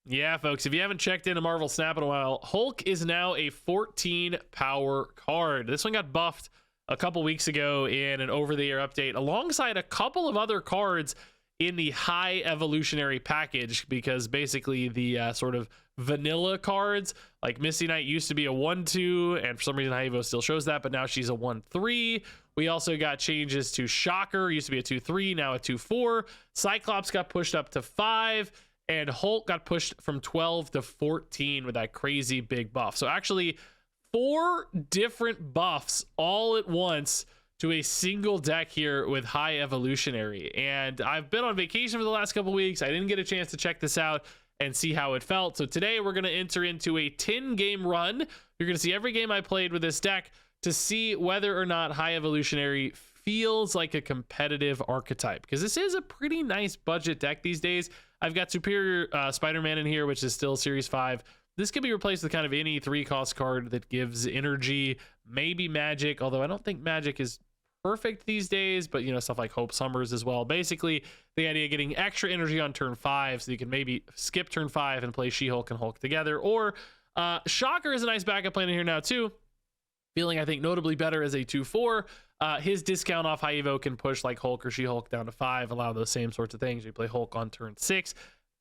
Yeah, folks, if you haven't checked into Marvel Snap in a while, Hulk is now a 14 power card. This one got buffed a couple weeks ago in an over-the-air update alongside a couple of other cards in the High Evolutionary package, because basically the sort of vanilla cards, like Misty Knight used to be a 1-2, and for some reason High Evo still shows that, but now she's a 1-3. We also got changes to Shocker, used to be a 2-3, now a 2-4. Cyclops got pushed up to 5. And Hulk got pushed from 12 to 14 with that crazy big buff. So actually 4 different buffs all at once to a single deck here with High Evolutionary. And I've been on vacation for the last couple weeks. I didn't get a chance to check this out and see how it felt. So today we're going to enter into a 10-game run. You're going to see every game I played with this deck to see whether or not High Evolutionary feels like a competitive archetype, because this is a pretty nice budget deck these days. I've got Superior Spider-Man in here, which is still Series 5. This can be replaced with kind of any 3-cost card that gives energy, maybe Magic, although I don't think Magic is perfect these days, but you know, stuff like Hope Summers as well. Basically, the idea of getting extra energy on turn 5 so you can maybe skip turn 5 and play She-Hulk and Hulk together. Or Shocker is a nice backup plan in here now too. Feeling, I think, notably better as a 2-4. His discount off High Evo can push like Hulk or She-Hulk down to 5, allow those same sorts of things. You play Hulk on turn 6,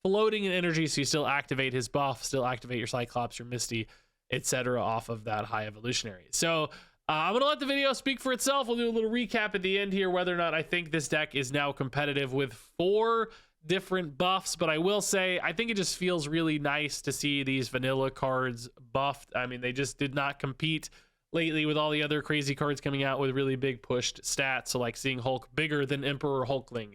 floating in energy, so you still activate his buff, still activate your Cyclops, your Misty, etc. off of that High Evolutionary. So I'm going to let the video speak for itself. We'll do a little recap at the end here, whether or not I think this deck is now competitive with 4 different buffs. But I will say, I think it just feels really nice to see these vanilla cards buffed. I mean, they just did not compete lately with all the other crazy cards coming out with really big pushed stats. So like seeing Hulk bigger than Emperor Hulkling,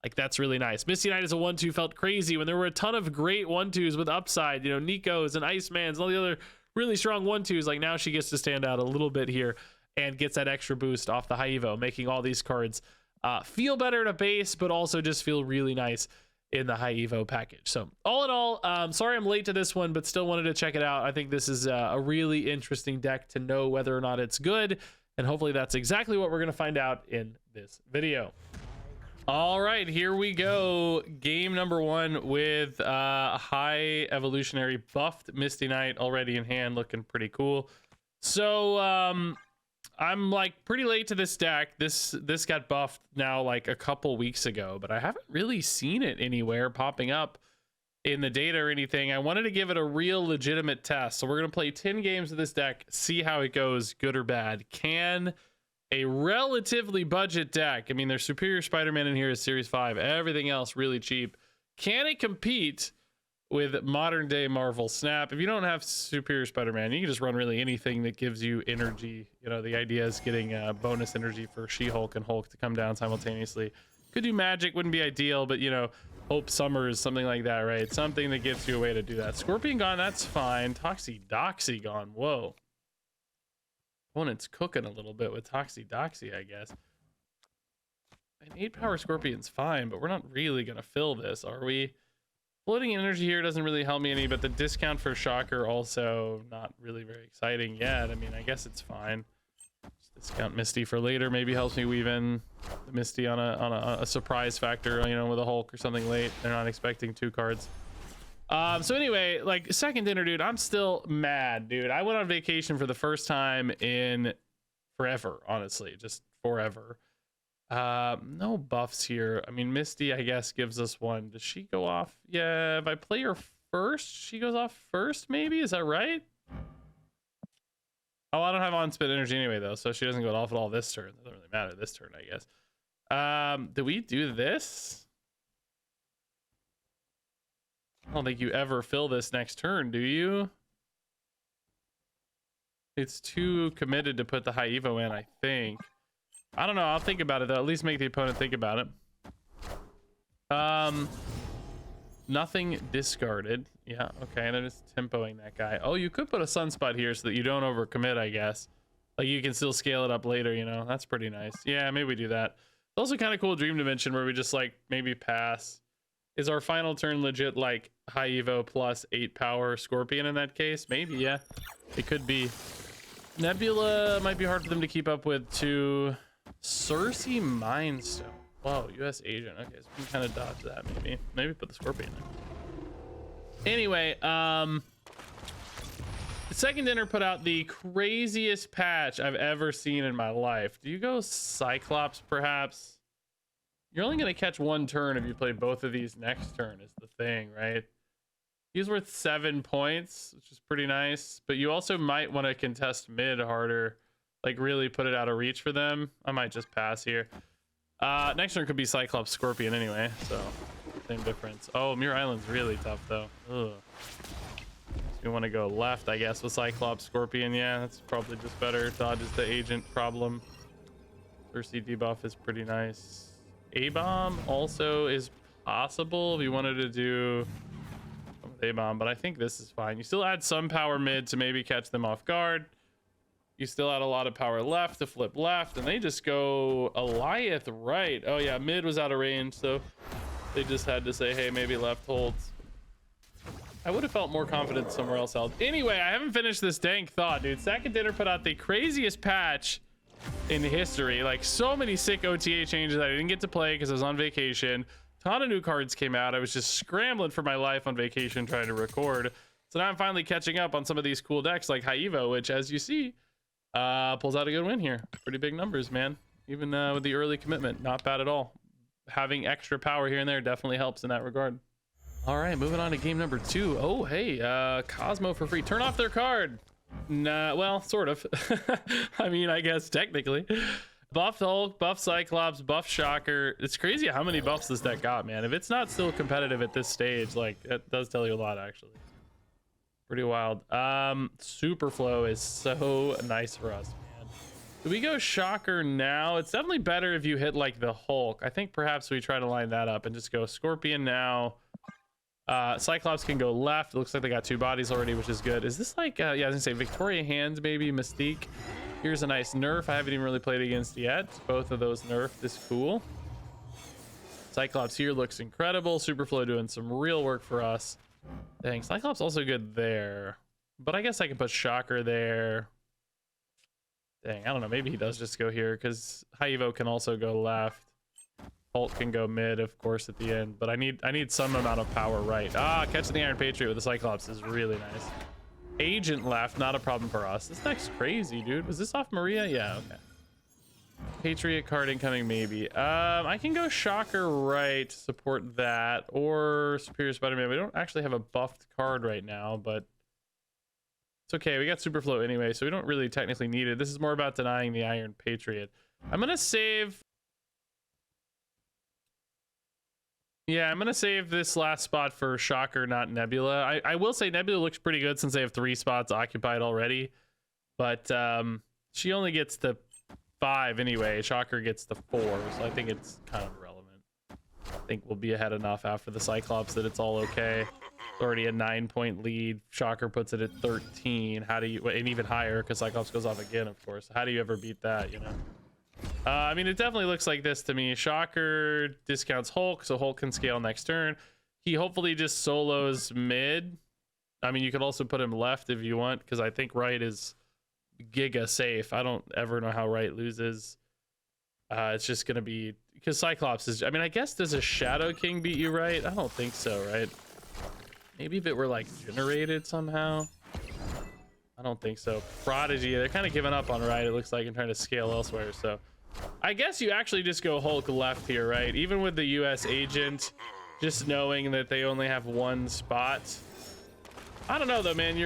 like that's really nice. Misty Knight as a 1-2 felt crazy when there were a ton of great 1-2s with upside, you know, Nico's and Iceman's and all the other really strong 1-2s. Like now she gets to stand out a little bit here and gets that extra boost off the High Evo, making all these cards feel better at a base, but also just feel really nice in the High Evo package. So all in all, sorry I'm late to this one, but still wanted to check it out. I think this is a really interesting deck to know whether or not it's good, and hopefully that's exactly what we're going to find out in this video. All right, here we go. Game number 1 with High Evolutionary buffed Misty Knight already in hand, looking pretty cool. So I'm like pretty late to this deck. This got buffed now like a couple weeks ago, but I haven't really seen it anywhere popping up in the data or anything. I wanted to give it a real legitimate test. So we're going to play 10 games of this deck, see how it goes, good or bad. Can a relatively budget deck, I mean, there's Superior Spider-Man in here is Series 5, everything else really cheap. Can it compete with modern day Marvel Snap? If you don't have Superior Spider-Man, you can just run really anything that gives you energy. You know, the idea is getting bonus energy for She-Hulk and Hulk to come down simultaneously. Could do Magic, wouldn't be ideal, but you know, Hope Summers, something like that, right? Something that gives you a way to do that. Scorpion gone, that's fine. Toxidoxy gone, whoa. Opponent's cooking a little bit with Toxidoxy, I guess. An 8-power Scorpion's fine, but we're not really gonna fill this, are we? Floating energy here doesn't really help me any, but the discount for Shocker also not really very exciting yet. I mean, I guess it's fine. Just discount Misty for later, maybe helps me weave in the Misty on a surprise factor, you know, with a Hulk or something late. They're not expecting 2 cards. So anyway, like second dinner, dude, I'm still mad, dude. I went on vacation for the first time in forever, honestly, just forever. No buffs here. I mean, Misty, I guess, gives us 1. Does she go off? Yeah, if I play her first, she goes off first, maybe? Is that right? Oh, I don't have on-spin energy anyway, though, so she doesn't go off at all this turn. It doesn't really matter this turn, I guess. Do we do this? I don't think you ever fill this next turn, do you? It's too committed to put the High Evo in, I think. I don't know. I'll think about it, though. At least make the opponent think about it. Nothing discarded. Yeah, okay. They're just tempoing that guy. Oh, you could put a Sunspot here so that you don't overcommit, I guess. Like, you can still scale it up later, you know? That's pretty nice. Yeah, maybe we do that. It's also kind of cool Dream Dimension where we just, like, maybe pass. Is our final turn legit, like, High Evo plus 8 power Scorpion in that case? Maybe, yeah. It could be. Nebula might be hard for them to keep up with, too. Cersei Mindstone. Whoa, US agent. Okay, so we can kind of dodge that, maybe. Maybe put the Scorpion in. Anyway, the second dinner put out the craziest patch I've ever seen in my life. Do you go Cyclops, perhaps? You're only going to catch one turn if you play both of these next turn is the thing, right? He's worth 7 points, which is pretty nice. But you also might want to contest mid harder. Like, really put it out of reach for them. I might just pass here. Next turn could be Cyclops Scorpion anyway, so same difference. Oh, Muir Island's really tough, though. Ugh. So you want to go left, I guess, with Cyclops Scorpion. Yeah, that's probably just better. Dodges the agent problem. Thirsty debuff is pretty nice. A-bomb also is possible if you wanted to do A-bomb, but I think this is fine. You still add some power mid to maybe catch them off guard. You still add a lot of power left to flip left, and they just go Alioth right. Oh yeah, mid was out of range, so they just had to say, hey, maybe left holds. I would have felt more confident somewhere else held. Anyway, I haven't finished this dank thought, dude. Second Dinner put out the craziest patch in history. Like, so many sick OTA changes that I didn't get to play because I was on vacation. Ton of new cards came out. I was just scrambling for my life on vacation trying to record. So now I'm finally catching up on some of these cool decks like High Evo, which, as you see, pulls out a good win here. Pretty big numbers, man. Even with the early commitment, not bad at all. Having extra power here and there definitely helps in that regard. All right, moving on to game number 2. Oh, hey, Cosmo for free. Turn off their card. Nah, well, sort of. I mean, I guess technically. Buff Hulk, buff Cyclops, buff Shocker. It's crazy how many buffs this deck got, man. If it's not still competitive at this stage, like, that does tell you a lot, actually. Pretty wild. Super Flow is so nice for us, man. Do we go Shocker now? It's definitely better if you hit, like, the Hulk. I think perhaps we try to line that up and just go Scorpion now. Cyclops can go left. It looks like they got 2 bodies already, which is good. Is this like, yeah, I was gonna say Victoria Hands, maybe Mystique. Here's a nice nerf I haven't even really played against yet. Both of those nerfed is cool. Cyclops here looks incredible. Superflow doing some real work for us. Dang, Cyclops also good there. But I guess I can put Shocker there. Dang, I don't know. Maybe he does just go here because High Evo can also go left. Hulk can go mid, of course, at the end, but I need some amount of power right. Catching the Iron Patriot with the Cyclops is really nice. Agent left, not a problem for us. This deck's crazy, dude. Was this off Maria? Yeah, okay. Patriot card incoming, maybe. I can go Shocker right, support that, or Superior Spider-Man. We don't actually have a buffed card right now, but it's okay. We got Superflow anyway, so we don't really technically need it. This is more about denying the Iron Patriot. I'm gonna save... Yeah, I'm going to save this last spot for Shocker, not Nebula. I will say Nebula looks pretty good since they have 3 spots occupied already. But she only gets the 5 anyway. Shocker gets the 4, so I think it's kind of irrelevant. I think we'll be ahead enough after the Cyclops that it's all okay. It's already a 9-point lead. Shocker puts it at 13. How do you... And even higher because Cyclops goes off again, of course. How do you ever beat that, you know? I mean, it definitely looks like this to me. Shocker discounts Hulk, so Hulk can scale next turn. He hopefully just solos mid. I mean, you could also put him left if you want, because I think right is giga safe. I don't ever know how right loses. It's just going to be... Because Cyclops is... I mean, I guess does a Shadow King beat you right? I don't think so, right? Maybe if it were, like, generated somehow. I don't think so. Prodigy, they're kind of giving up on right, it looks like, and trying to scale elsewhere, so... I guess you actually just go Hulk left here, right? Even with the US agent, just knowing that they only have 1 spot. I don't know, though, man.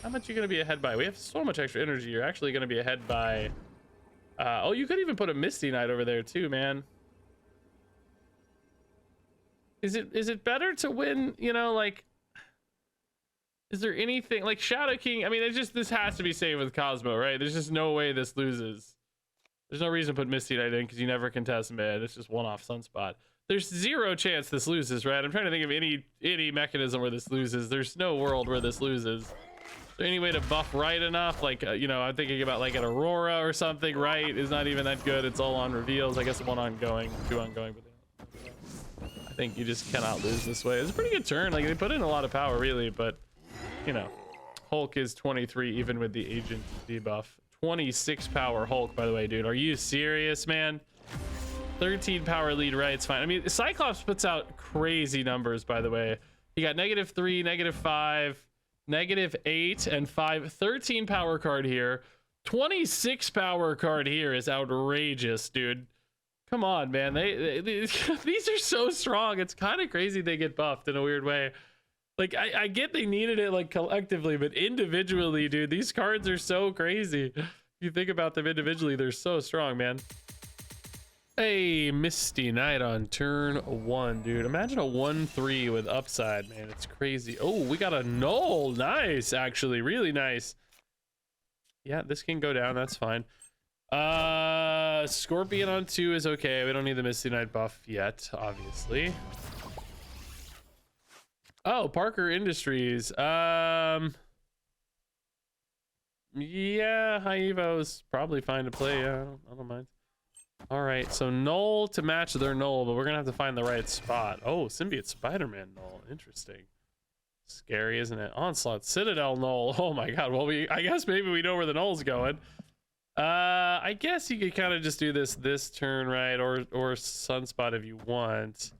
How much you going to be ahead by? We have so much extra energy. You're actually going to be ahead by... oh, you could even put a Misty Knight over there, too, man. Is it better to win, you know, like... Is there anything... Like, Shadow King... I mean, this has to be saved with Cosmo, right? There's just no way this loses. There's no reason to put Misty Knight in because you never contest mid. It's just one-off Sunspot. There's 0 chance this loses, right? I'm trying to think of any mechanism where this loses. There's no world where this loses. Is there any way to buff right enough? Like, you know, I'm thinking about like an Aurora or something. Right is not even that good. It's all on reveals. I guess 1 ongoing, 2 ongoing. But I think you just cannot lose this way. It's a pretty good turn. Like, they put in a lot of power, really. But, you know, Hulk is 23 even with the agent debuff. 26 power Hulk, by the way, dude. Are you serious, man? 13 power lead, right? It's fine. I mean, Cyclops puts out crazy numbers, by the way. You got -3, -5, -8, and 5. 13 power card here. 26 power card here is outrageous, dude. Come on, man. These are so strong. It's kind of crazy they get buffed in a weird way. Like, I get they needed it, like, collectively, but individually, dude, these cards are so crazy. If you think about them individually, they're so strong, man. Hey, Misty Knight on turn 1, dude. Imagine a 1-3 with upside, man. It's crazy. Oh, we got a null. Nice, actually. Really nice. Yeah, this can go down. That's fine. Scorpion on 2 is okay. We don't need the Misty Knight buff yet, obviously. Oh, Parker Industries. Yeah, High Evo is probably fine to play. Yeah, I don't mind. All right, so null to match their null, but we're gonna have to find the right spot. Oh, Symbiote Spider-Man null. Interesting. Scary, isn't it? Onslaught Citadel null. Oh my god. Well, I guess maybe we know where the null's going. I guess you could kind of just do this turn, right? Or Sunspot if you want.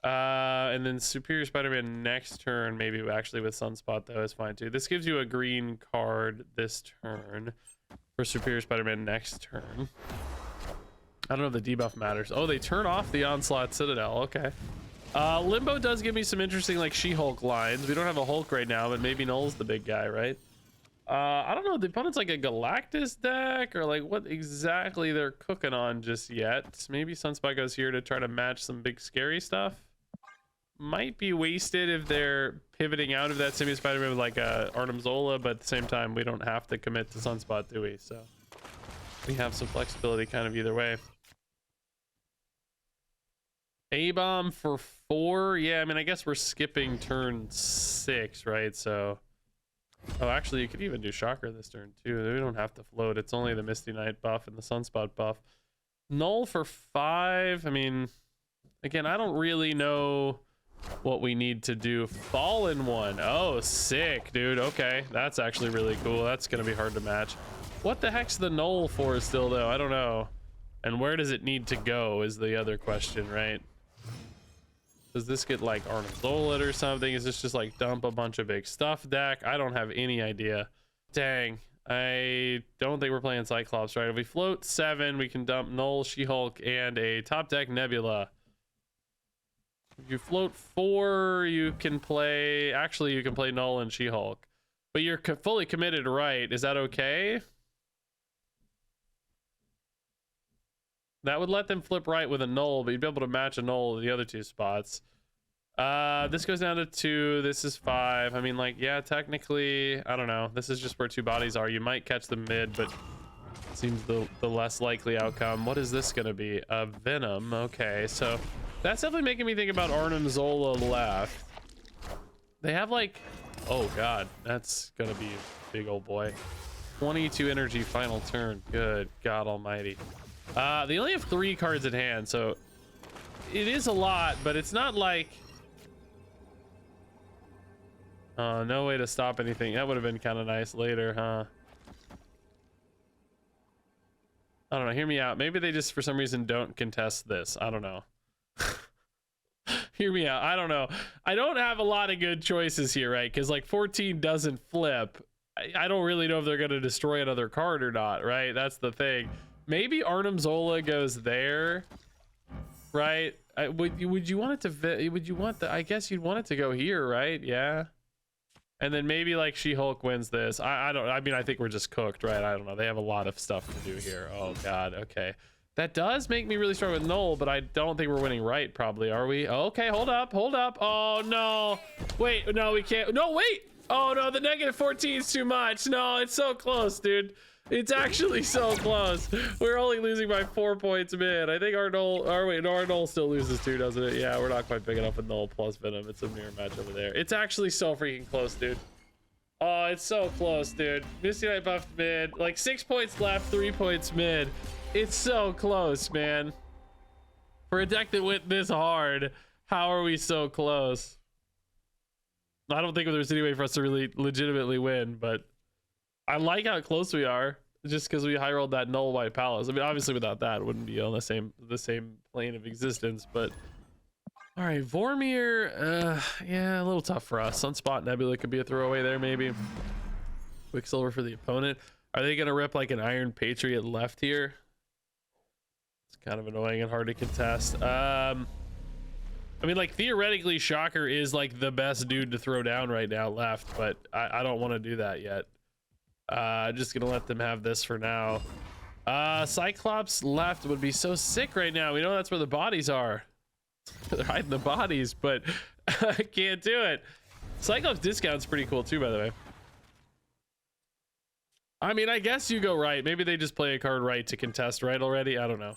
And then Superior Spider-Man next turn, maybe actually with Sunspot though is fine too. This gives you a green card this turn for Superior Spider-Man next turn. I don't know if the debuff matters. Oh, they turn off the Onslaught Citadel. Okay. Limbo does give me some interesting like She-Hulk lines. We don't have a Hulk right now, but maybe Null's the big guy, right? I don't know. The opponent's like a Galactus deck or like what exactly they're cooking on just yet. Maybe Sunspot goes here to try to match some big scary stuff. Might be wasted if they're pivoting out of that Symbiote Spider-Man with like a Arnim Zola, but at the same time, we don't have to commit to Sunspot, do we? So we have some flexibility kind of either way. A-bomb for 4. Yeah, I mean, I guess we're skipping turn 6, right? So, oh, actually, you could even do Shocker this turn too. We don't have to float. It's only the Misty Knight buff and the Sunspot buff. Null for 5. I mean, again, I don't really know what we need to do. Fallen 1. Oh, sick, dude. Okay, that's actually really cool. That's gonna be hard to match. What the heck's the null for still, though? I don't know. And where does it need to go is the other question, right? Does this get like Arnim Zola or something? Is this just like dump a bunch of big stuff deck? I don't have any idea. Dang, I don't think we're playing Cyclops, right? If we float 7, we can dump Null, She-Hulk, and a top deck Nebula. If you float 4, you can play... Actually, you can play Null and She-Hulk. But you're fully committed, right? Is that okay? That would let them flip right with a null, but you'd be able to match a null with the other 2 spots. This goes down to 2. This is 5. I mean, like, yeah, technically, I don't know. This is just where 2 bodies are. You might catch them mid, but it seems the less likely outcome. What is this going to be? A Venom. Okay, so that's definitely making me think about Arnim Zola left. They have, like... Oh, God. That's going to be a big old boy. 22 energy final turn. Good God almighty. They only have 3 cards at hand, so it is a lot, but it's not like no way to stop anything. That would have been kind of nice later, huh? I don't know. Hear me out. Maybe they just for some reason don't contest this. I don't know. Hear me out. I don't know. I don't have a lot of good choices here, right? Because like 14 doesn't flip. I don't really know if they're going to destroy another card or not, right? That's the thing. Maybe Arnim Zola goes there, right? Would you want it to? Would you want the? I guess you'd want it to go here, right? Yeah. And then maybe like She-Hulk wins this. I don't. I mean, I think we're just cooked, right? I don't know. They have a lot of stuff to do here. Oh God. Okay. That does make me really strong with Null, but I don't think we're winning right. Probably are we? Okay. Hold up. Hold up. Oh no. Wait. No, we can't. No. Wait. Oh no. The -14 is too much. No, it's so close, dude. It's actually so close. We're only losing by 4 points mid. I think our Null, our Null still loses too, doesn't it? Yeah, we're not quite big enough with Null plus Venom. It's a mirror match over there. It's actually so freaking close, dude. Oh, it's so close, dude. Misty Knight buffed mid. Like 6 points left, 3 points mid. It's so close, man. For a deck that went this hard, how are we so close? I don't think there's any way for us to really legitimately win, but I like how close we are, just because we high rolled that Null White Palace. I mean, obviously without that, it wouldn't be on the same plane of existence. But All right, Vormir, yeah, a little tough for us. Sunspot Nebula could be a throwaway there, maybe. Quicksilver for the opponent. Are they gonna rip like an Iron Patriot left here? It's kind of annoying and hard to contest. I mean, like, theoretically, Shocker is like the best dude to throw down right now left, but I don't want to do that yet. Just gonna let them have this for now. Cyclops left would be so sick right now. We know that's where the bodies are. They're hiding the bodies, but I can't do it. Cyclops discount's pretty cool too, by the way. I mean, I guess you go right. Maybe they just play a card right to contest right already. I don't know.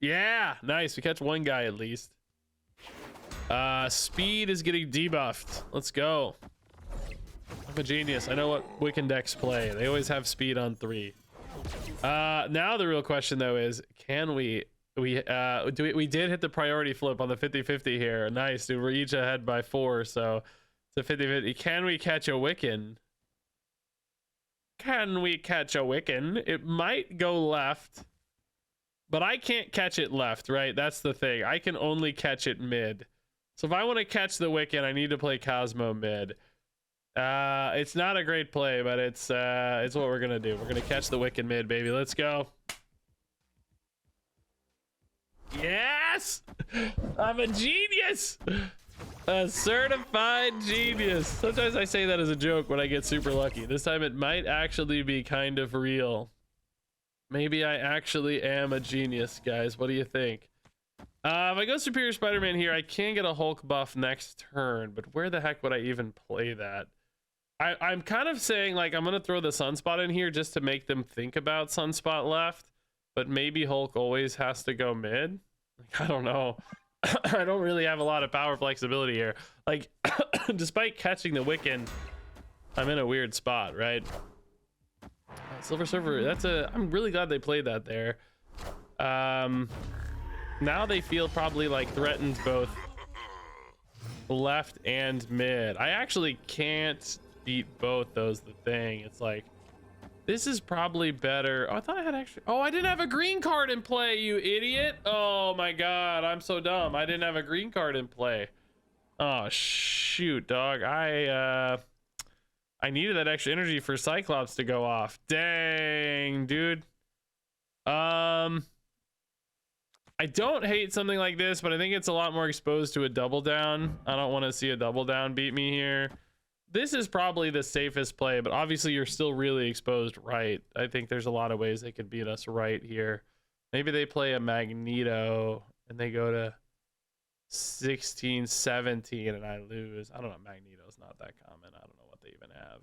Yeah, nice. We catch one guy at least. Speed is getting debuffed. Let's go. I'm a genius. I know what Wiccan decks play. They always have speed on 3. Now the real question though is, can we did hit the priority flip on the 50-50 here. Nice, dude. We're each ahead by 4, so it's a 50-50. Can we catch a Wiccan? Can we catch a Wiccan? It might go left, but I can't catch it left, right? That's the thing. I can only catch it mid. So if I want to catch the Wiccan, I need to play Cosmo mid. It's not a great play, but it's what we're gonna do. We're gonna catch the Wiccan mid, baby. Let's go. Yes! I'm a genius! A certified genius. Sometimes I say that as a joke when I get super lucky. This time it might actually be kind of real. Maybe I actually am a genius, guys. What do you think? If I go Superior Spider-Man here, I can get a Hulk buff next turn, but where the heck would I even play that? I'm kind of saying, like, I'm going to throw the Sunspot in here just to make them think about Sunspot left, but maybe Hulk always has to go mid. Like, I don't know. I don't really have a lot of power flexibility here. Like, despite catching the Wiccan, I'm in a weird spot, right? Silver Surfer, I'm really glad they played that there. Now they feel probably like threatened both left and mid. I actually can't beat both, those the thing. It's like, this is probably better. Oh, I thought I had actually, oh, I didn't have a green card in play, you idiot. Oh my god, I'm so dumb. I didn't have a green card in play. Oh shoot, dog. I needed that extra energy for Cyclops to go off. Dang, dude. I don't hate something like this, but I think it's a lot more exposed to a double down. I don't want to see a double down beat me here. This is probably the safest play, but obviously you're still really exposed right. I think there's a lot of ways they could beat us right here. Maybe they play a Magneto and they go to 16, 17 and I lose. I don't know. Magneto's not that common. I don't know what they even have.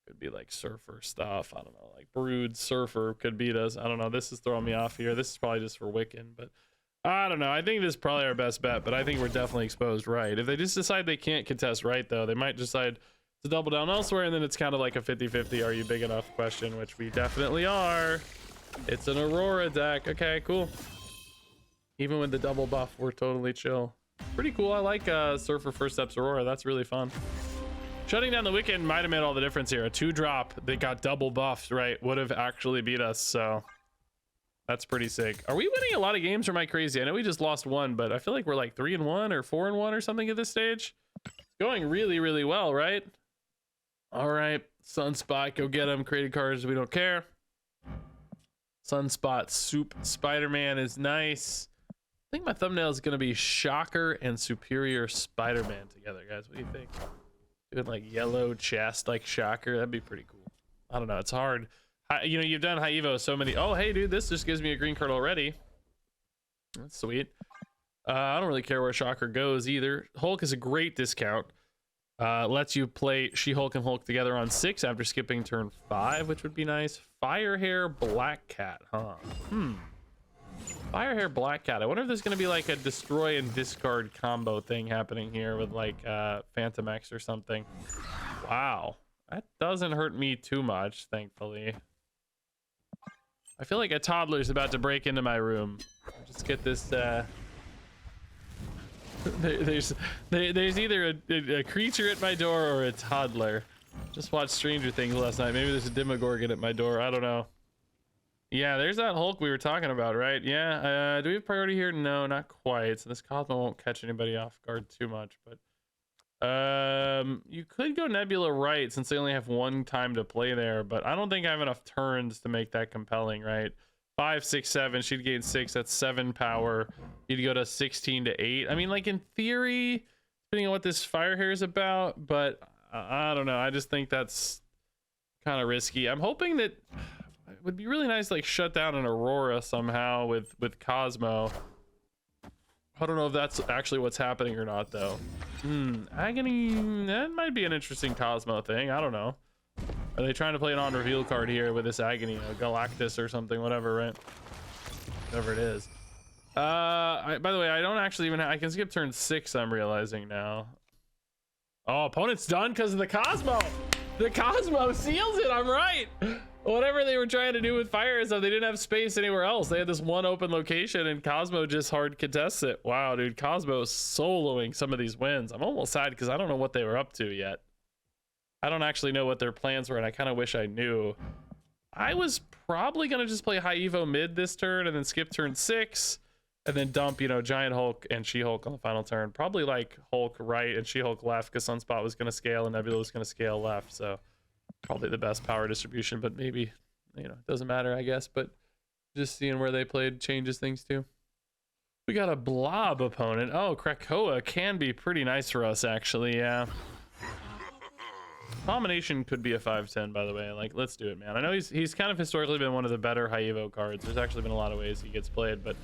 Could be like Surfer stuff. I don't know. Like Brood, Surfer could beat us. I don't know. This is throwing me off here. This is probably just for Wiccan, but I don't know. I think this is probably our best bet, but I think we're definitely exposed right. If they just decide they can't contest right, though, they might decide to double down elsewhere, and then it's kind of like a 50-50 are you big enough question, which we definitely are. It's an Aurora deck. Okay, cool. Even with the double buff, we're totally chill. Pretty cool. I like Surfer First Steps Aurora. That's really fun. Shutting down the Wiccan might have made all the difference here. A 2-drop that got double buffed, right, would have actually beat us, so that's pretty sick. Are we winning a lot of games or am I crazy? I know we just lost one, but I feel like we're like 3-1 or 4-1 or something at this stage. It's going really, really well, right? All right, Sunspot, go get him. Created cards, we don't care. Sunspot Soup Spider-Man is nice. I think my thumbnail is going to be Shocker and Superior Spider-Man together, guys. What do you think? Doing like yellow chest like Shocker, that'd be pretty cool. I don't know, it's hard. You know, you've done High Evo so many. Oh hey dude, this just gives me a green card already. That's sweet. I don't really care where Shocker goes either. Hulk is a great discount. Lets you play She-Hulk and Hulk together on 6 after skipping turn 5, which would be nice. Firehair Black Cat, huh? Firehair Black Cat. I wonder if there's going to be like a destroy and discard combo thing happening here with like Phantom X or something. Wow. That doesn't hurt me too much, thankfully. I feel like a toddler's about to break into my room. Just get this there's either a creature at my door or a toddler. Just watched Stranger Things last night. Maybe there's a Demogorgon at my door. I don't know. Yeah, there's that Hulk we were talking about, right? Yeah. Do we have priority here? No, not quite. So this Cosmo won't catch anybody off guard too much, but you could go Nebula right since they only have one time to play there, but I don't think I have enough turns to make that compelling, right? 5, 6, 7. She'd gain 6. That's 7 power. You'd go to 16 to 8. I mean, like in theory, depending on what this fire hair is about, but I don't know. I just think that's kind of risky. I'm hoping that it would be really nice to like shut down an Aurora somehow with Cosmo. I don't know if that's actually what's happening or not though. Agony, that might be an interesting Cosmo thing. I don't know. Are they trying to play an on reveal card here with this Agony, you know, Galactus or something, whatever, right? Whatever it is. By the way, I don't actually even I can skip turn 6, I'm realizing now. Oh, opponent's done because of the Cosmo. The Cosmo seals it, I'm right. Whatever they were trying to do with fire is that they didn't have space anywhere else. They had this one open location and Cosmo just hard contests it. Wow, dude, Cosmo is soloing some of these wins. I'm almost sad because I don't know what they were up to yet. I don't actually know what their plans were, and I kind of wish I knew. I was probably going to just play High Evo mid this turn and then skip turn 6 and then dump, you know, Giant Hulk and She-Hulk on the final turn. Probably like Hulk right and She-Hulk left because Sunspot was going to scale and Nebula was going to scale left. So probably the best power distribution, but maybe, you know, it doesn't matter, I guess. But just seeing where they played changes things too. We got a Blob opponent. Oh, Krakoa can be pretty nice for us, actually. Yeah. Combination could be a 5/10, by the way. Like, let's do it, man. I know he's kind of historically been one of the better High Evo cards. There's actually been a lot of ways he gets played, but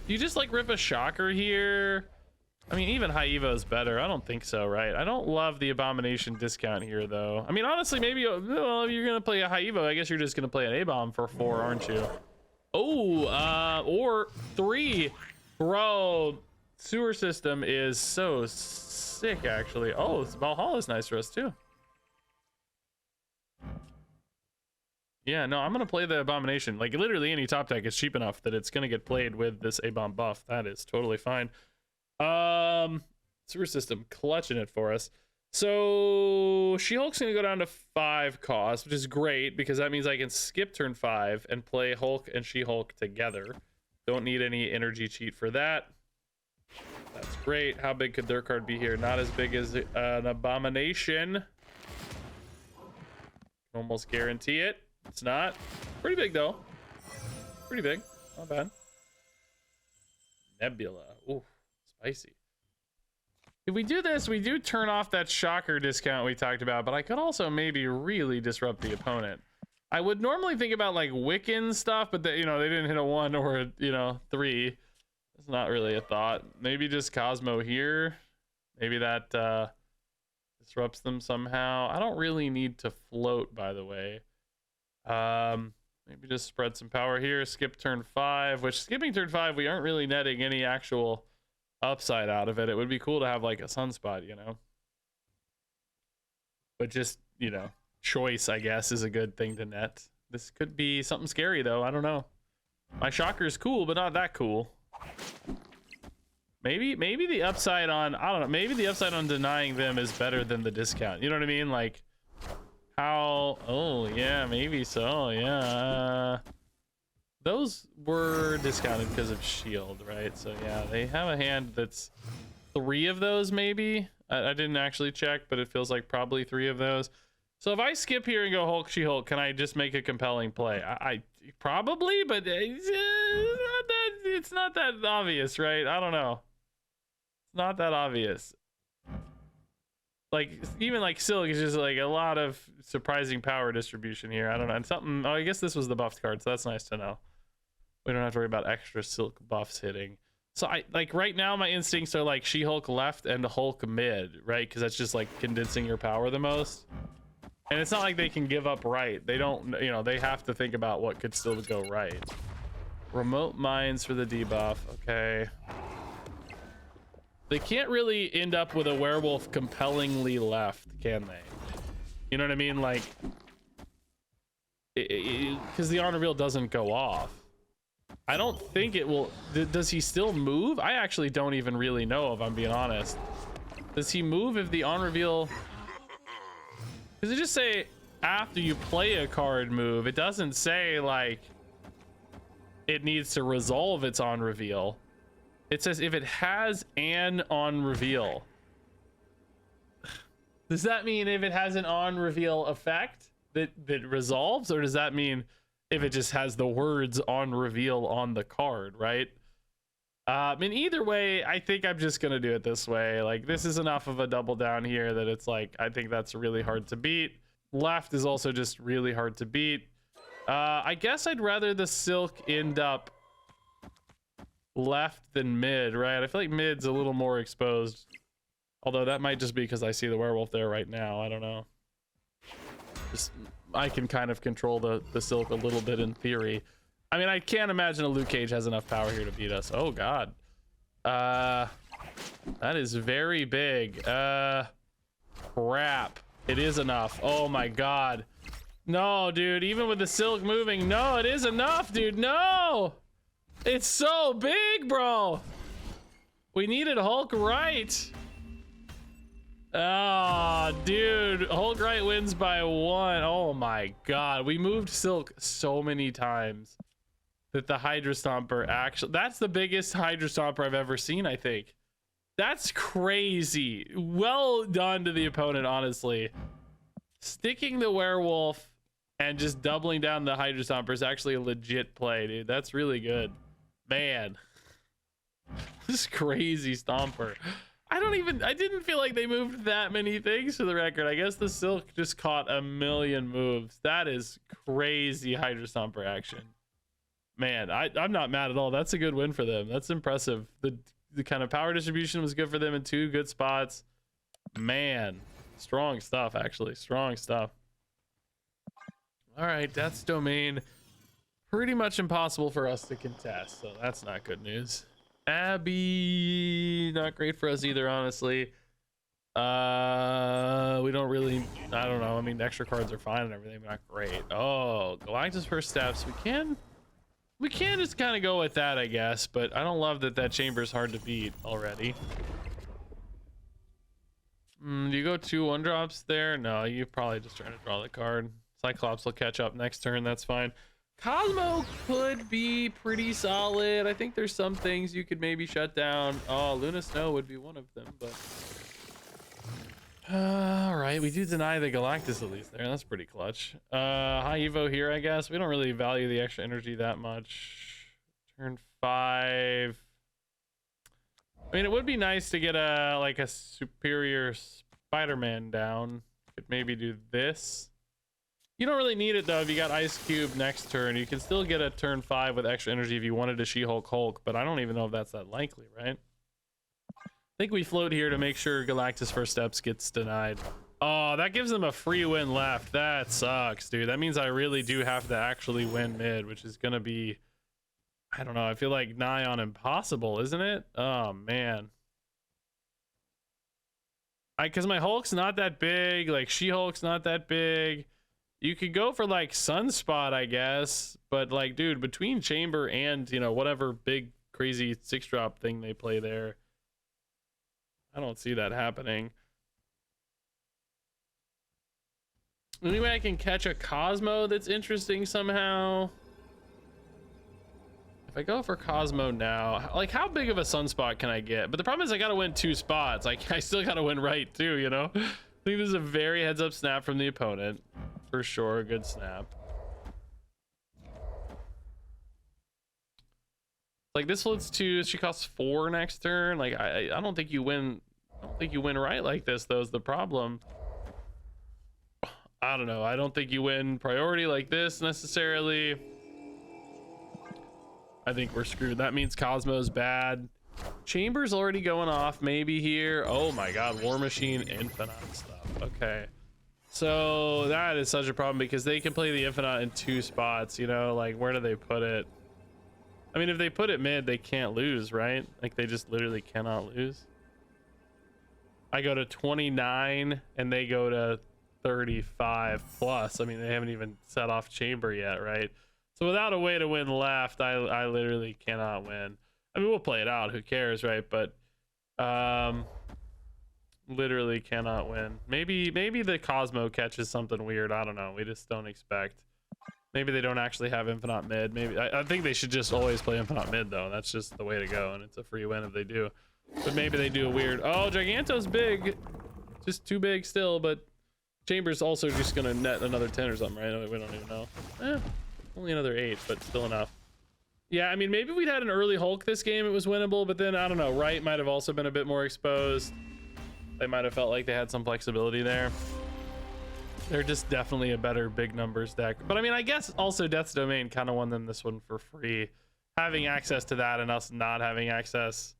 do you just like rip a Shocker here? I mean, even High Evo is better. I don't think so, right? I don't love the Abomination discount here, though. I mean, honestly, maybe, well, if you're gonna play a High Evo, I guess you're just gonna play an A-Bomb for 4, aren't you? Oh, or 3. Bro, sewer system is so sick, actually. Oh, Valhalla's nice for us, too. Yeah, no, I'm gonna play the Abomination. Like, literally any top deck is cheap enough that it's gonna get played with this A-Bomb buff. That is totally fine. Sewer system clutching it for us. So She-Hulk's gonna go down to 5 cost, which is great because that means I can skip turn 5 and play Hulk and She-Hulk together. Don't need any energy cheat for that. That's great. How big could their card be here? Not as big as an Abomination. Almost guarantee it. It's not. Pretty big though. Pretty big. Not bad. Nebula. Ooh, spicy. If we do this, we do turn off that Shocker discount we talked about, but I could also maybe really disrupt the opponent. I would normally think about like Wiccan stuff, but you know, they didn't hit a 1 or a, you know, 3. It's not really a thought. Maybe just Cosmo here. Maybe that disrupts them somehow. I don't really need to float, by the way. Maybe just spread some power here. Skip turn 5, which skipping turn 5, we aren't really netting any actual upside out of it. It would be cool to have like a Sunspot, you know. But just, you know, choice, I guess, is a good thing to net. This could be something scary though. I don't know. My Shocker is cool, but not that cool. Maybe the upside on, I don't know, maybe the upside on denying them is better than the discount. You know what I mean? Like how, oh yeah, maybe so, yeah. Those were discounted because of shield, right? So yeah, they have a hand that's 3 of those maybe. I didn't actually check, but it feels like probably 3 of those. So if I skip here and go Hulk, She-Hulk, can I just make a compelling play? I probably, but it's not that obvious, right? I don't know. It's not that obvious. Like, even like Silk is just like a lot of surprising power distribution here. I don't know. And something, oh, I guess this was the buffed card, so that's nice to know. We don't have to worry about extra Silk buffs hitting. So I like right now my instincts are like She-Hulk left and Hulk mid, right? Because that's just like condensing your power the most. And it's not like they can give up right. They don't, you know, they have to think about what could still go right. Remote mines for the debuff. Okay. They can't really end up with a werewolf compellingly left, can they? You know what I mean? Like, because the honor reel doesn't go off. I don't think it will. Does he still move? I actually don't even really know, if I'm being honest. Does he move if the on reveal? Does it just say after you play a card move? It doesn't say like it needs to resolve its on reveal. It says if it has an on reveal. Does that mean if it has an on reveal effect that resolves, or does that mean if it just has the words on reveal on the card, right? I mean, either way, I think I'm just gonna do it this way. Like, this is enough of a double down here that it's like, I think that's really hard to beat. Left is also just really hard to beat. I guess I'd rather the silk end up left than mid, right? I feel like mid's a little more exposed. Although that might just be because I see the werewolf there right now. I don't know. Just, I can kind of control the silk a little bit in theory. I mean, I can't imagine a Luke Cage has enough power here to beat us. Oh, God. That is very big. Crap. It is enough. Oh, my God. No, dude. Even with the silk moving. No, it is enough, dude. No. It's so big, bro. We needed Hulk right. Oh, dude. Hulk right wins by 1. Oh, my God. We moved silk so many times that the Hydra Stomper actually... That's the biggest Hydra Stomper I've ever seen, I think. That's crazy. Well done to the opponent, honestly. Sticking the werewolf and just doubling down the Hydra Stomper is actually a legit play, dude. That's really good. Man. This crazy Stomper. I didn't feel like they moved that many things for the record. I guess the silk just caught a million moves. That is crazy Hydra Stomper action. Man, I'm not mad at all. That's a good win for them. That's impressive. The kind of power distribution was good for them in 2 good spots. Man, strong stuff, actually. Strong stuff. All right, Death's Domain. Pretty much impossible for us to contest, so that's not good news. Abby, not great for us either, honestly. We don't really, I don't know. I mean, extra cards are fine and everything, but not great. Oh, Galactus First Steps. We can just kind of go with that, I guess, but I don't love that chamber's hard to beat already. Do you go 2 1-drops there? No, you're probably just trying to draw the card. Cyclops will catch up next turn. That's fine. Cosmo could be pretty solid. I think there's some things you could maybe shut down. Oh, Luna Snow would be one of them, but... all right, we do deny the Galactus at least there. That's pretty clutch. High Evo here, I guess. We don't really value the extra energy that much. Turn 5. I mean, it would be nice to get a superior Spider-Man down. Could maybe do this. You don't really need it though if you got Ice Cube next turn. You can still get a turn 5 with extra energy if you wanted to She-Hulk Hulk, but I don't even know if that's that likely, right? I think we float here to make sure Galactus First Steps gets denied. Oh, that gives them a free win left. That sucks, dude. That means I really do have to actually win mid, which is gonna be, I don't know, I feel like nigh on impossible, isn't it? Oh man. Because my Hulk's not that big, like She-Hulk's not that big. You could go for like Sunspot, I guess, but like, dude, between Chamber and, you know, whatever big crazy 6-drop thing they play there, I don't see that happening. Anyway, I can catch a Cosmo that's interesting somehow. If I go for Cosmo now, like how big of a Sunspot can I get? But the problem is I gotta win 2 spots. Like I still gotta win right too, you know? I think this is a very heads up snap from the opponent. For sure, good snap. Like this floats 2, she costs 4 next turn. Like I don't think you win. I don't think you win right like this though is the problem. I don't know. I don't think you win priority like this necessarily. I think we're screwed. That means Cosmo's bad. Chamber's already going off maybe here. Oh my God, War Machine, Infinite stuff. Okay. So that is such a problem because they can play the Infinite in 2 spots, you know, like where do they put it? I mean, if they put it mid, they can't lose, right? Like they just literally cannot lose. I go to 29 and they go to 35 plus. I mean, they haven't even set off Chamber yet, right? So without a way to win left, I literally cannot win. I mean, we'll play it out, who cares, right? But literally cannot win. Maybe the Cosmo catches something weird. I don't know. We just don't expect. Maybe they don't actually have infinite mid. Maybe I think they should just always play infinite mid though. That's just the way to go, and it's a free win if they do. But maybe they do a weird. Oh, Giganto's big, just too big still. But Chamber's also just gonna net another 10 or something, right? We don't even know. Only another 8, but still enough. Yeah, I mean, maybe if we'd had an early Hulk this game, it was winnable. But then I don't know. Wright might have also been a bit more exposed. They might have felt like they had some flexibility there. They're just definitely a better big numbers deck. But I mean, I guess also Death's Domain kind of won them this one for free. Having access to that and us not having access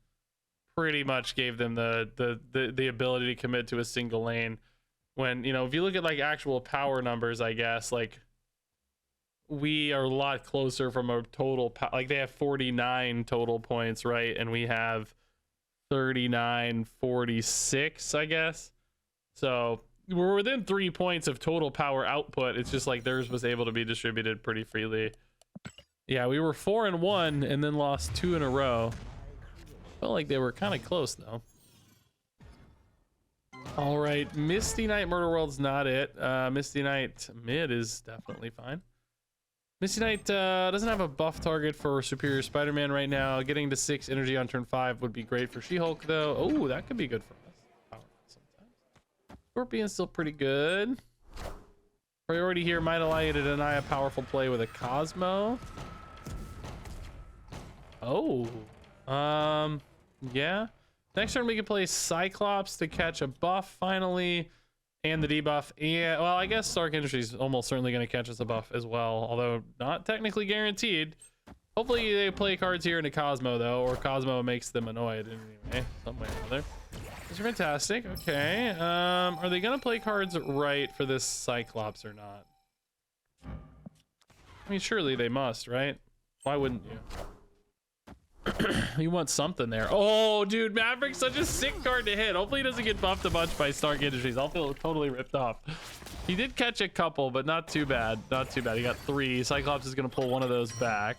pretty much gave them the ability to commit to a single lane. When, you know, if you look at like actual power numbers, I guess like we are a lot closer from a total like they have 49 total points, right? And we have 39-46, I guess. So we're within 3 points of total power output. It's just like theirs was able to be distributed pretty freely. Yeah, we were 4-1 and then lost 2 in a row. Felt like they were kind of close though. All right, Misty Knight Murder World's not it. Misty Knight mid is definitely fine. Misty Knight doesn't have a buff target for Superior Spider-Man right now. Getting to 6 energy on turn 5 would be great for She-Hulk though. Oh, that could be good for us. Scorpion's still pretty good. Priority here might allow you to deny a powerful play with a Cosmo. Oh, yeah. Next turn we can play Cyclops to catch a buff finally, and the debuff. Yeah, well, I guess Stark Industries almost certainly going to catch us a buff as well, although not technically guaranteed. Hopefully they play cards here into Cosmo though, or Cosmo makes them annoyed anyway, some way or another. These are fantastic. Okay. Are they gonna play cards right for this Cyclops or not? I mean, surely they must, right? Why wouldn't you? You want something there. Oh, dude, Maverick's such a sick card to hit. Hopefully he doesn't get buffed a bunch by Stark Industries. I'll feel totally ripped off. He did catch a couple, but not too bad. Not too bad. He got 3. Cyclops is gonna pull one of those back.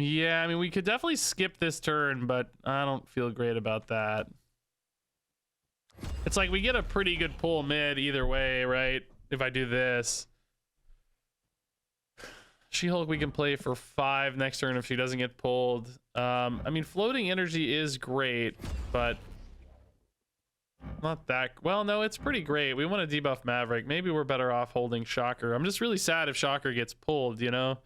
Yeah, I mean, we could definitely skip this turn, but I don't feel great about that. It's like we get a pretty good pull mid either way, right? If I do this. She-Hulk we can play for 5 next turn if she doesn't get pulled. I mean, floating energy is great, but not that well. No, it's pretty great. We want to debuff Maverick. Maybe we're better off holding Shocker. I'm just really sad if Shocker gets pulled, you know.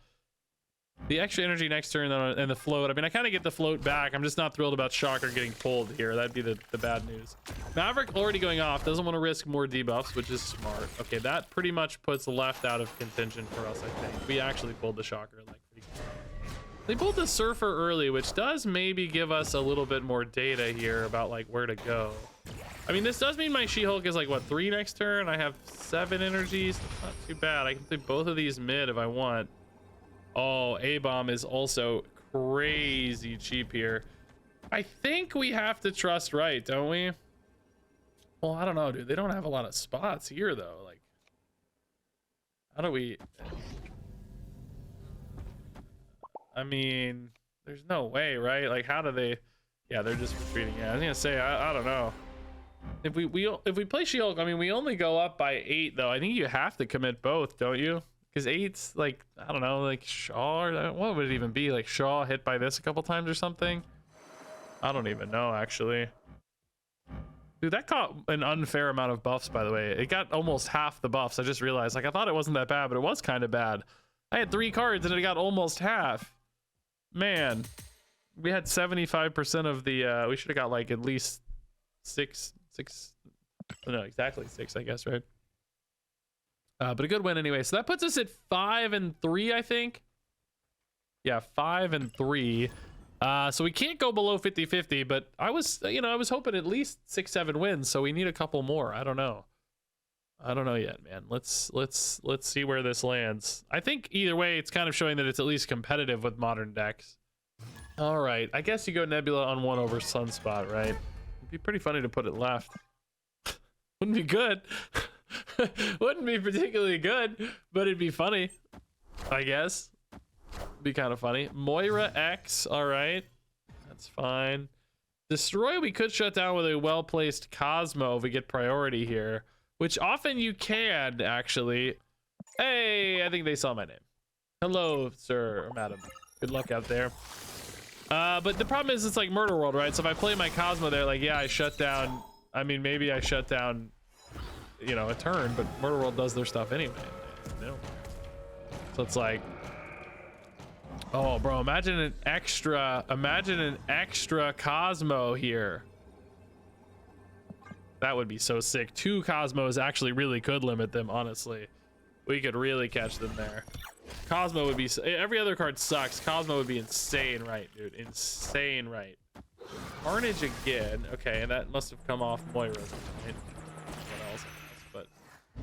The extra energy next turn and the float. I mean, I kind of get the float back. I'm just not thrilled about Shocker getting pulled here. That'd be the bad news. Maverick already going off. Doesn't want to risk more debuffs, which is smart. Okay, that pretty much puts left out of contention for us, I think. We actually pulled the Shocker like pretty good. They pulled the Surfer early, which does maybe give us a little bit more data here about like where to go. I mean, this does mean my She-Hulk is like, what, 3 next turn? I have 7 energies. That's not too bad. I can play both of these mid if I want. Oh, A-Bomb is also crazy cheap here. I think we have to trust right, don't we? Well, I don't know, dude. They don't have a lot of spots here, though. Like, how do we... I mean, there's no way, right? Like, how do they... Yeah, they're just retreating. Yeah, I was gonna say, I don't know. If we play She-Hulk, I mean, we only go up by 8, though. I think you have to commit both, don't you? Because 8's like, I don't know, like Shaw, or what would it even be? Like Shaw hit by this a couple times or something? I don't even know, actually. Dude, that caught an unfair amount of buffs, by the way. It got almost half the buffs. I just realized, like, I thought it wasn't that bad, but it was kind of bad. I had 3 cards and it got almost half. Man, we had 75% of the, we should have got like at least 6, no, exactly 6, I guess, right? But a good win anyway. So that puts us at 5-3, I think. Yeah, 5-3. So we can't go below 50-50, but I was hoping at least 6-7 wins. So we need a couple more. I don't know yet, man. Let's see where this lands. I think either way, it's kind of showing that it's at least competitive with modern decks. All right, I guess you go Nebula on 1 over Sunspot, right? It'd be pretty funny to put it left. Wouldn't be good. Wouldn't be particularly good, but it'd be funny, I guess. Be kind of funny. Moira X, all right, that's fine. Destroy we could shut down with a well-placed Cosmo if we get priority here, which often you can actually. Hey, I think they saw my name. Hello, sir or madam. Good luck out there. But the problem is it's like Murder World, right? So if I play my Cosmo there, like, yeah, I shut down. I mean, maybe I shut down, you know, a turn, but Murder World does their stuff anyway. They don't care. So it's like, oh, bro, imagine an extra Cosmo here. That would be so sick. 2 Cosmos actually really could limit them, honestly. We could really catch them there. Cosmo would be, every other card sucks. Cosmo would be insane, right, dude? Insane, right? Carnage again. Okay, and that must have come off Moira, right? What else? But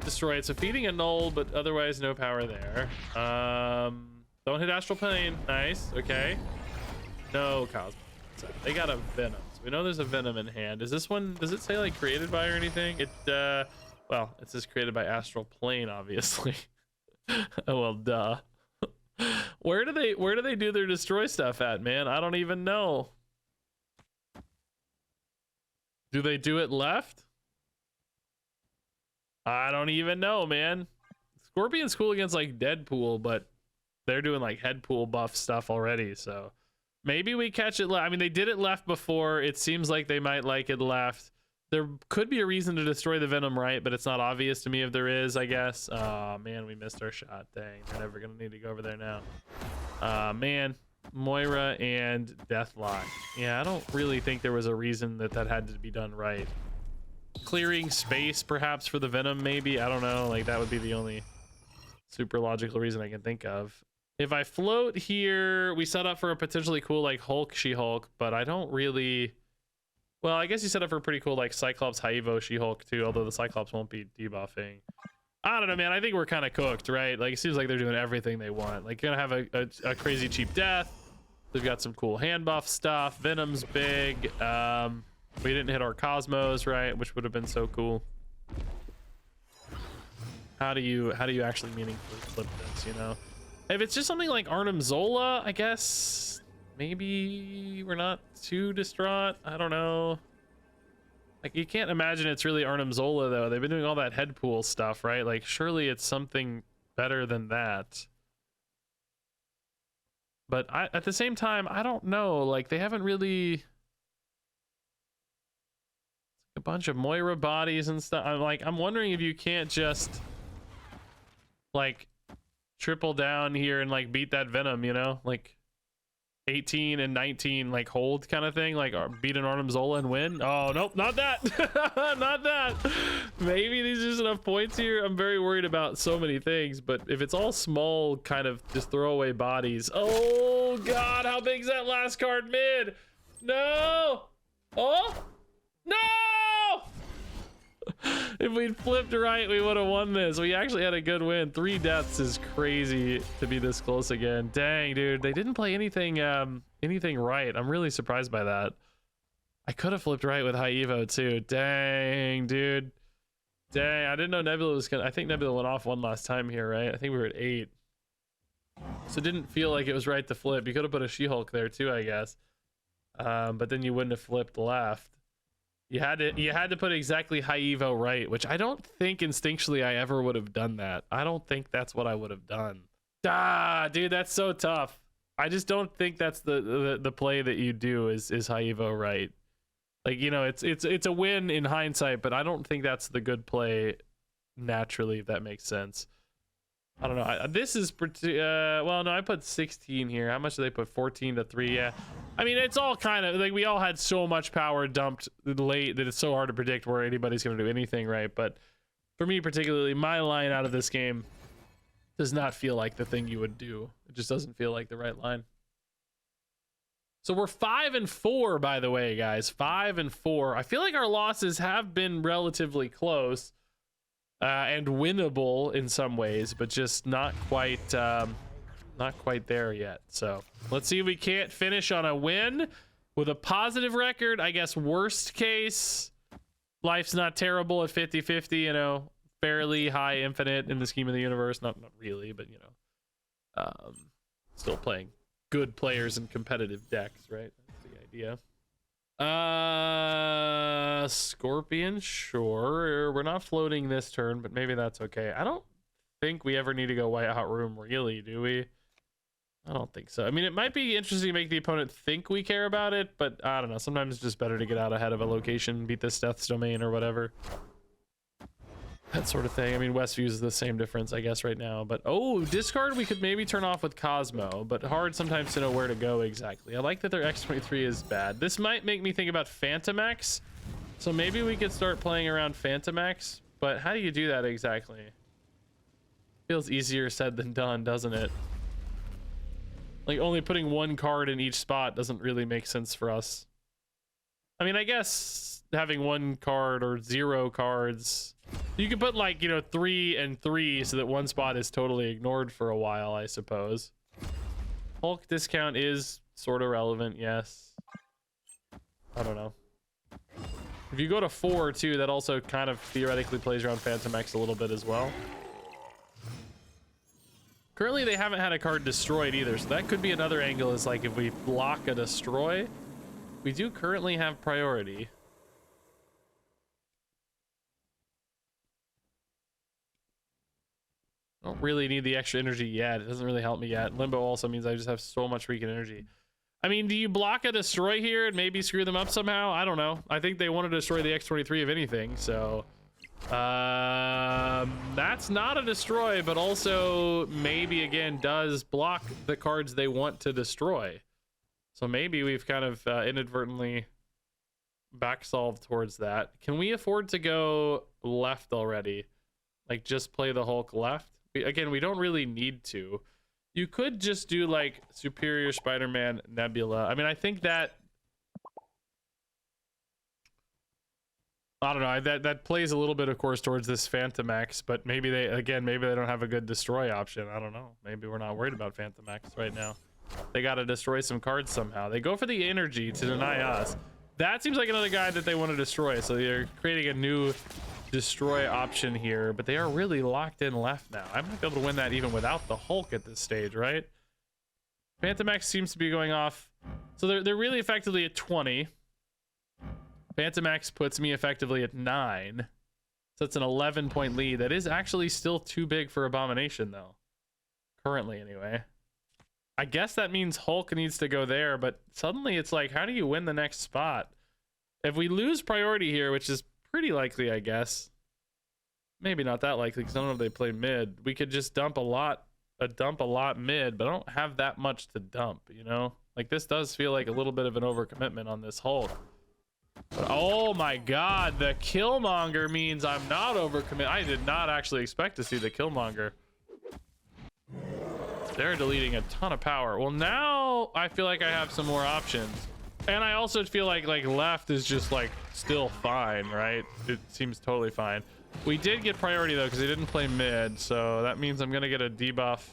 destroy it. So feeding a null, but otherwise no power there. Don't hit Astral Plane. Nice. Okay. No Cosmo. So they got a Venom. So we know there's a Venom in hand. Is this one? Does it say like created by or anything? It well, it says created by Astral Plane, obviously. Oh well, duh. Where do they do their destroy stuff at, man? I don't even know. Do they do it left? I don't even know, man. Scorpion's cool against like Deadpool, but they're doing like Headpool buff stuff already, so maybe we catch it left. I mean, they did it left before. It seems like they might like it left. There could be a reason to destroy the Venom, right? But it's not obvious to me if there is, I guess. Oh, man, we missed our shot. Dang, we're never going to need to go over there now. Man, Moira and Deathlock. Yeah, I don't really think there was a reason that had to be done right. Clearing space, perhaps, for the Venom, maybe? I don't know. Like, that would be the only super logical reason I can think of. If I float here, we set up for a potentially cool, like, Hulk, She-Hulk, but I don't really... Well, I guess you set up for a pretty cool, like, Cyclops, High Evo, She-Hulk, too, although the Cyclops won't be debuffing. I don't know, man. I think we're kind of cooked, right? Like, it seems like they're doing everything they want. Like, you're gonna have a crazy cheap death. They've got some cool hand buff stuff. Venom's big. We didn't hit our Cosmos, right? Which would have been so cool. How do you actually meaningfully flip this, you know? If it's just something like Arnim Zola, I guess maybe we're not too distraught. I don't know. Like, you can't imagine it's really Arnim Zola, though. They've been doing all that Headpool stuff, right? Like, surely it's something better than that. But at the same time, I don't know. Like, they haven't really... a bunch of Moira bodies and stuff. I'm wondering if you can't just, like, triple down here and, like, beat that Venom, you know? Like, 18 and 19, like, hold kind of thing, like, beat an Arnim Zola and win. Oh nope, not that. Not that. Maybe these are just enough points here. I'm very worried about so many things, but if it's all small kind of just throwaway bodies. Oh god, how big is that last card? Mid. No. Oh no. If we'd flipped right, we would have won this. We actually had a good win. 3 deaths is crazy to be this close again. Dang, dude, they didn't play anything right. I'm really surprised by that. I could have flipped right with High Evo too. Dang, dude. Dang, I didn't know Nebula was gonna... I think Nebula went off one last time here, right? I think we were at 8. So it didn't feel like it was right to flip. You could have put a She-Hulk there too, I guess. But then you wouldn't have flipped left. You had to put exactly High Evo right, which I don't think instinctually I ever would have done that. I don't think that's what I would have done. Ah, dude, that's so tough. I just don't think that's the play that you do is High Evo right. Like, you know, it's a win in hindsight, but I don't think that's the good play naturally, if that makes sense. I don't know. This is pretty, well, no, I put 16 here. How much did they put? 14 to 3. Yeah. I mean, it's all kind of like we all had so much power dumped late that it's so hard to predict where anybody's going to do anything, right? But for me particularly, my line out of this game does not feel like the thing you would do. It just doesn't feel like the right line. So we're 5-4, by the way, guys. 5-4. I feel like our losses have been relatively close. And winnable in some ways, but just not quite there yet. So let's see if we can't finish on a win with a positive record. I guess worst case, life's not terrible at 50-50, you know, fairly high infinite in the scheme of the universe. Not really, but you know, still playing good players and competitive decks, right? That's the idea. Scorpion, sure. We're not floating this turn, but maybe that's okay. I don't think we ever need to go white out room, really, do we? I don't think so. I mean, it might be interesting to make the opponent think we care about it, but I don't know. Sometimes it's just better to get out ahead of a location, beat this Death's Domain or whatever. That sort of thing. I mean, Westview is the same difference, I guess, right now. But, oh, discard we could maybe turn off with Cosmo, but hard sometimes to know where to go exactly. I like that their X23 is bad. This might make me think about Phantomax, so maybe we could start playing around Phantomax, but how do you do that exactly? Feels easier said than done, doesn't it? Like, only putting one card in each spot doesn't really make sense for us. I mean, I guess having one card or 0 cards... You could put, like, you know, 3 and 3 so that one spot is totally ignored for a while, I suppose. Hulk discount is sort of relevant, yes. I don't know. If you go to 4, too, that also kind of theoretically plays around Phantomax a little bit as well. Currently, they haven't had a card destroyed either, so that could be another angle, is like if we block a destroy, we do currently have priority. I don't really need the extra energy yet. It doesn't really help me yet. Limbo also means I just have so much freaking energy. I mean, do you block a destroy here and maybe screw them up somehow? I don't know. I think they want to destroy the X23 if anything, so... that's not a destroy, but also maybe, again, does block the cards they want to destroy. So maybe we've kind of inadvertently back-solved towards that. Can we afford to go left already? Like, just play the Hulk left? Again, we don't really need to. You could just do like Superior Spider-Man Nebula. I mean, I think that, I don't know, that plays a little bit, of course, towards this Phantomax, but maybe maybe they don't have a good destroy option. I don't know. Maybe we're not worried about Phantomax right now. They got to destroy some cards somehow. They go for the energy to deny us. That seems like another guy that they want to destroy, so they're creating a new destroy option here, but they are really locked in left now. I might be able to win that even without the Hulk at this stage, right? Phantomax seems to be going off, so they're really effectively at 20. Phantomax puts me effectively at 9, so it's an 11-point lead. That is actually still too big for Abomination, though, currently anyway. I guess that means Hulk needs to go there, but suddenly it's like, how do you win the next spot? If we lose priority here, which is pretty likely, I guess. Maybe not that likely, because I don't know if they play mid. We could just dump a lot mid, but I don't have that much to dump, you know? Like, this does feel like a little bit of an overcommitment on this Hulk. But, oh my god, the Killmonger means I'm not overcommit. I did not actually expect to see the Killmonger. They're deleting a ton of power. Well, now I feel like I have some more options. And I also feel like left is just like still fine, right? It seems totally fine. We did get priority though because they didn't play mid, so that means I'm gonna get a debuff.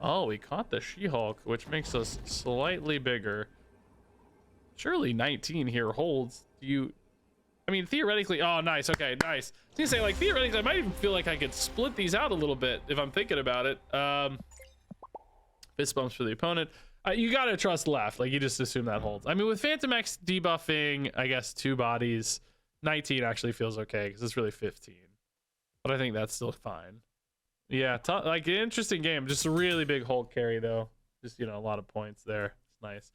Oh, we caught the She-Hulk, which makes us slightly bigger. Surely 19 here holds. I mean, theoretically, oh, nice. Okay, nice. I was gonna say, like, theoretically, I might even feel like I could split these out a little bit if I'm thinking about it. Fist bumps for the opponent. You gotta trust left. Like, you just assume that holds. I mean, with Phantomax debuffing, I guess, 2 bodies, 19 actually feels okay because it's really 15. But I think that's still fine. Yeah, like, an interesting game. Just a really big Hulk carry, though. Just, you know, a lot of points there. It's nice.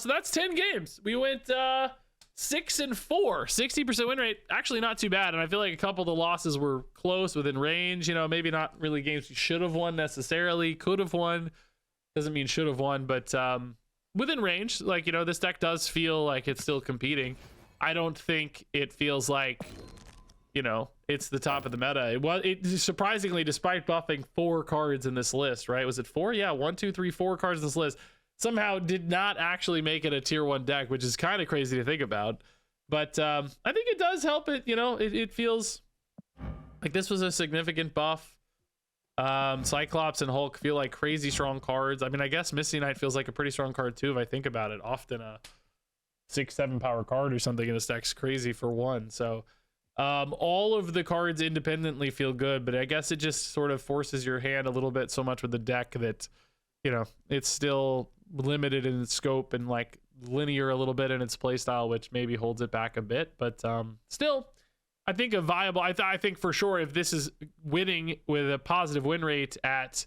So that's 10 games. We went 6-4, 60% win rate. Actually, not too bad. And I feel like a couple of the losses were close, within range. You know, maybe not really games we should have won necessarily. Could have won. Doesn't mean should have won, but within range. Like, you know, this deck does feel like it's still competing. I don't think it feels like, you know, it's the top of the meta. It surprisingly, despite buffing 4 cards in this list, right? Was it 4? Yeah, 1, 2, 3, 4 cards in this list. Somehow did not actually make it a tier 1 deck, which is kind of crazy to think about. But I think it does help it, you know, it feels like this was a significant buff. Cyclops and Hulk feel like crazy strong cards. I mean, I guess Misty Knight feels like a pretty strong card too, if I think about it. Often a 6-7 power card or something in this deck's crazy for 1. So all of the cards independently feel good, but I guess it just sort of forces your hand a little bit so much with the deck that, you know, it's still limited in its scope and like linear a little bit in its playstyle, which maybe holds it back a bit. But still, I think a viable. I think for sure if this is winning with a positive win rate at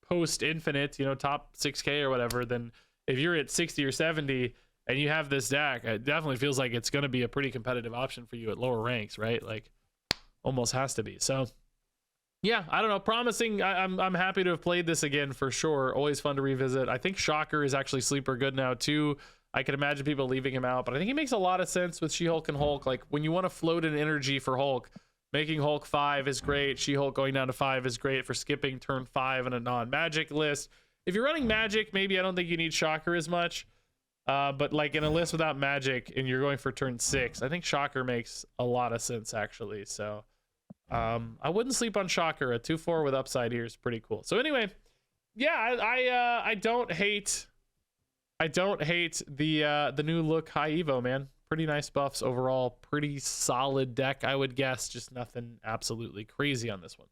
post infinite, you know, top 6K or whatever, then if you're at 60 or 70 and you have this deck, it definitely feels like it's going to be a pretty competitive option for you at lower ranks, right? Like almost has to be. So yeah, I don't know, promising. I'm happy to have played this again for sure. Always fun to revisit. I think Shocker is actually sleeper good now too. I can imagine people leaving him out, but I think he makes a lot of sense with She-Hulk and Hulk. Like when you want to float an energy for Hulk, making Hulk 5 is great. She-Hulk going down to 5 is great for skipping turn 5 in a non-magic list. If you're running magic, maybe I don't think you need Shocker as much. But like in a list without magic and you're going for turn 6, I think Shocker makes a lot of sense actually. So I wouldn't sleep on Shocker. A 2/4 with upside here is pretty cool. So anyway, yeah, I don't hate the new look High Evo, man. Pretty nice buffs overall. Pretty solid deck, I would guess. Just nothing absolutely crazy on this one.